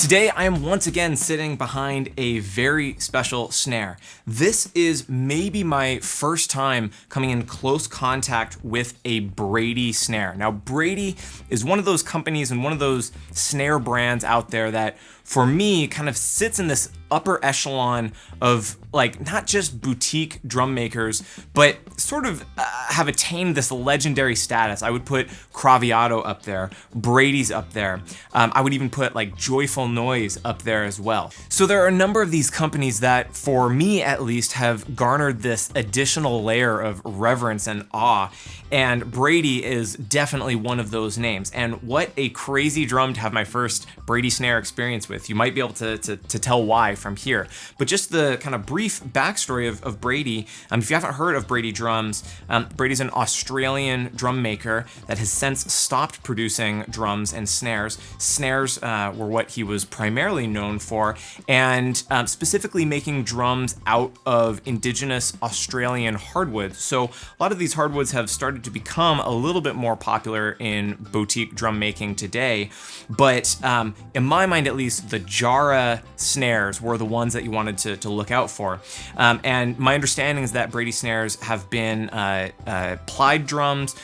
Today, I am once again sitting behind a very special snare. This is maybe my first time coming in close contact with a Brady snare. Now, Brady is one of those companies and one of those snare brands out there that, for me, kind of sits in this upper echelon of not just boutique drum makers, but sort of have attained this legendary status. I would put Craviotto up there, Brady's up there. I would even put Joyful Noise up there as well. So there are a number of these companies that, for me at least, have garnered this additional layer of reverence and awe, and Brady is definitely one of those names. And what a crazy drum to have my first Brady snare experience with. You might be able to tell why from here. But just the kind of brief backstory of Brady, if you haven't heard of Brady drums, Brady's an Australian drum maker that has since stopped producing drums and snares. Snares were what he was primarily known for, and specifically making drums out of indigenous Australian hardwoods. So a lot of these hardwoods have started to become a little bit more popular in boutique drum making today, but in my mind at least, the jarrah snares were the ones that you wanted to look out for. And my understanding is that Brady snares have been plied drums,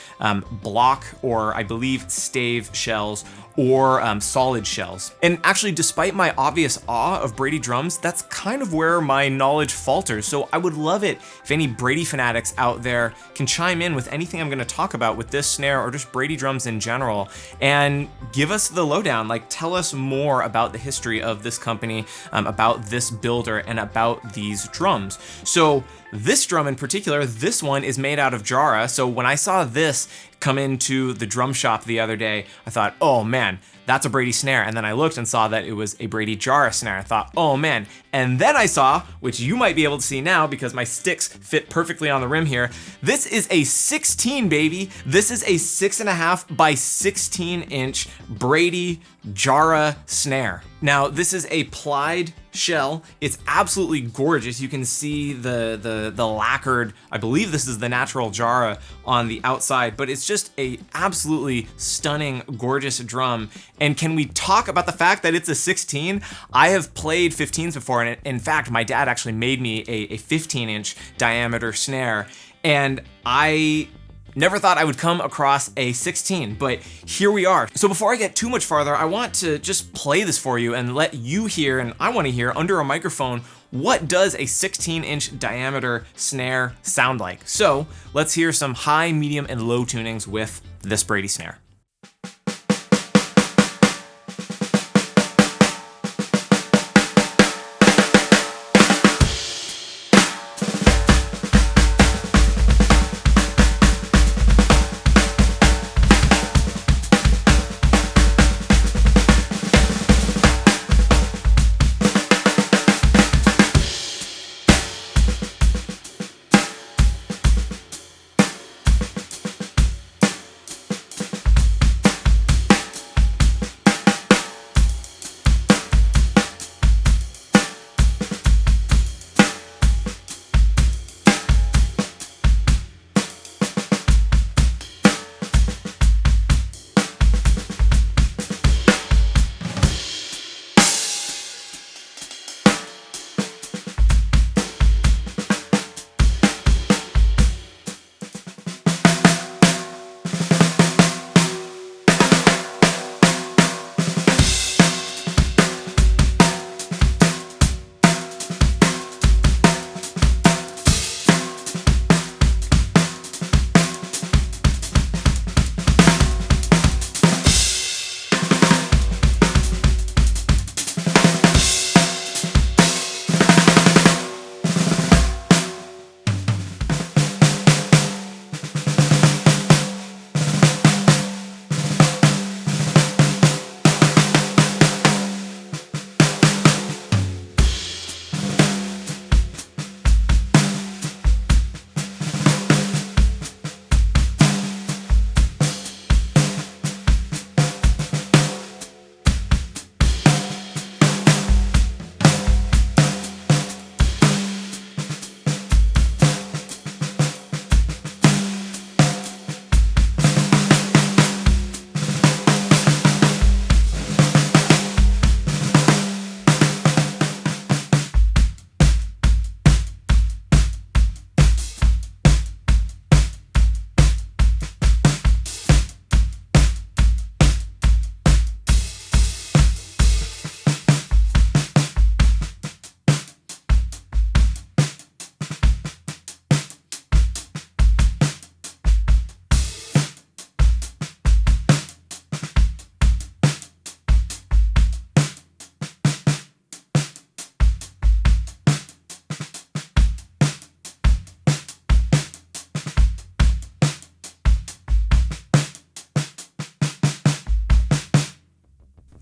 block, or I believe stave shells, or solid shells. And actually, despite my obvious awe of Brady drums, that's kind of where my knowledge falters. So I would love it if any Brady fanatics out there can chime in with anything I'm gonna talk about with this snare or just Brady drums in general, and give us the lowdown, tell us more about the history of this company, about this builder, and about these drums. So this drum in particular, this one is made out of jarrah. So when I saw this come into the drum shop the other day, I thought, oh man, that's a Brady snare. And then I looked and saw that it was a Brady jarrah snare. I thought, oh man. And then I saw, which you might be able to see now because my sticks fit perfectly on the rim here, this is a 16, baby. This is a 6.5 by 16 inch Brady jarrah snare. Now, this is a plied shell. It's absolutely gorgeous. You can see the lacquered, I believe this is the natural jarrah on the outside, but it's just a absolutely stunning, gorgeous drum. And can we talk about the fact that it's a 16? I have played 15s before, and in fact, my dad actually made me a 15-inch diameter snare, and I never thought I would come across a 16, but here we are. So before I get too much farther, I want to just play this for you and let you hear, and I want to hear under a microphone, what does a 16-inch diameter snare sound like? So let's hear some high, medium, and low tunings with this Brady snare.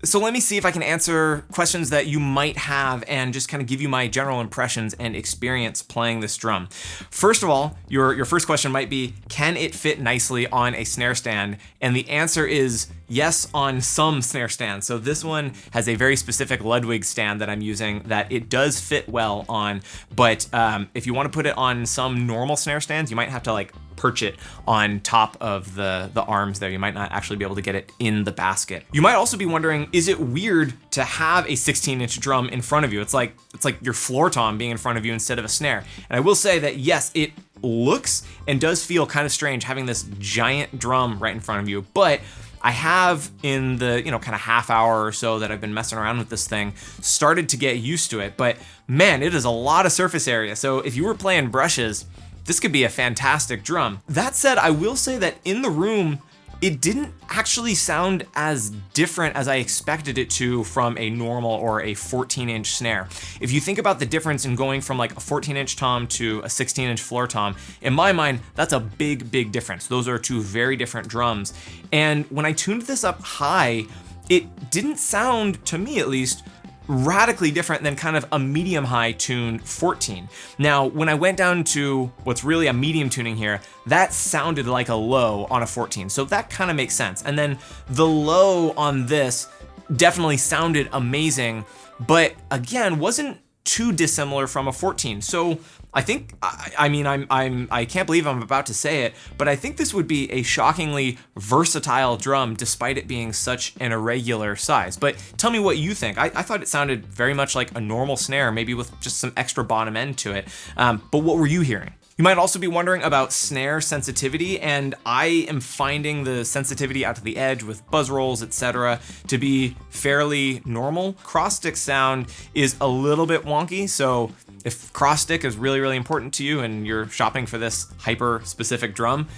So let me see if I can answer questions that you might have and just kind of give you my general impressions and experience playing this drum. First of all, your first question might be, can it fit nicely on a snare stand? And the answer is yes, on some snare stands. So this one has a very specific Ludwig stand that I'm using that it does fit well on, but if you want to put it on some normal snare stands, you might have to like perch it on top of the arms there. You might not actually be able to get it in the basket. You might also be wondering, is it weird to have a 16-inch drum in front of you? It's like your floor tom being in front of you instead of a snare. And I will say that yes, it looks and does feel kind of strange having this giant drum right in front of you, but I have, in the kind of half hour or so that I've been messing around with this thing, started to get used to it. But man, it is a lot of surface area. So if you were playing brushes, this could be a fantastic drum. That said, I will say that in the room, it didn't actually sound as different as I expected it to from a normal or a 14-inch snare. If you think about the difference in going from like a 14-inch tom to a 16-inch floor tom, in my mind, that's a big, big difference. Those are two very different drums. And when I tuned this up high, it didn't sound, to me at least, radically different than kind of a medium high tuned 14. Now, when I went down to what's really a medium tuning here, that sounded like a low on a 14. So that kind of makes sense. And then the low on this definitely sounded amazing, but again, wasn't too dissimilar from a 14. So I think, I can't believe I'm about to say it, but I think this would be a shockingly versatile drum despite it being such an irregular size. But tell me what you think. I thought it sounded very much like a normal snare, maybe with just some extra bottom end to it. But what were you hearing? You might also be wondering about snare sensitivity, and I am finding the sensitivity out to the edge with buzz rolls, etc., to be fairly normal. Cross stick sound is a little bit wonky, so if cross stick is really, really important to you and you're shopping for this hyper specific drum,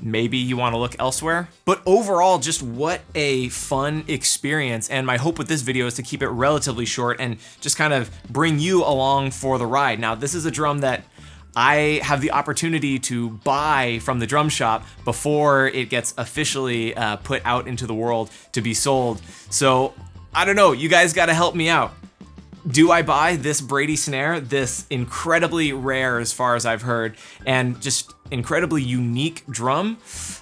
maybe you want to look elsewhere. But overall, just what a fun experience. And my hope with this video is to keep it relatively short and just kind of bring you along for the ride. Now, this is a drum that I have the opportunity to buy from the drum shop before it gets officially put out into the world to be sold. So I don't know, you guys got to help me out. Do I buy this Brady snare, this incredibly rare as far as I've heard, and just incredibly unique drum?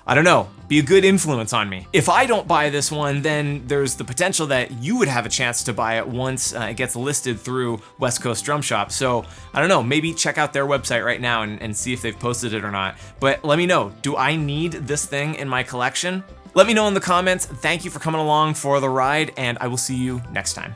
I don't know, be a good influence on me. If I don't buy this one, then there's the potential that you would have a chance to buy it once it gets listed through West Coast Drum Shop. So I don't know, maybe check out their website right now and see if they've posted it or not. But let me know, do I need this thing in my collection? Let me know in the comments. Thank you for coming along for the ride, and I will see you next time.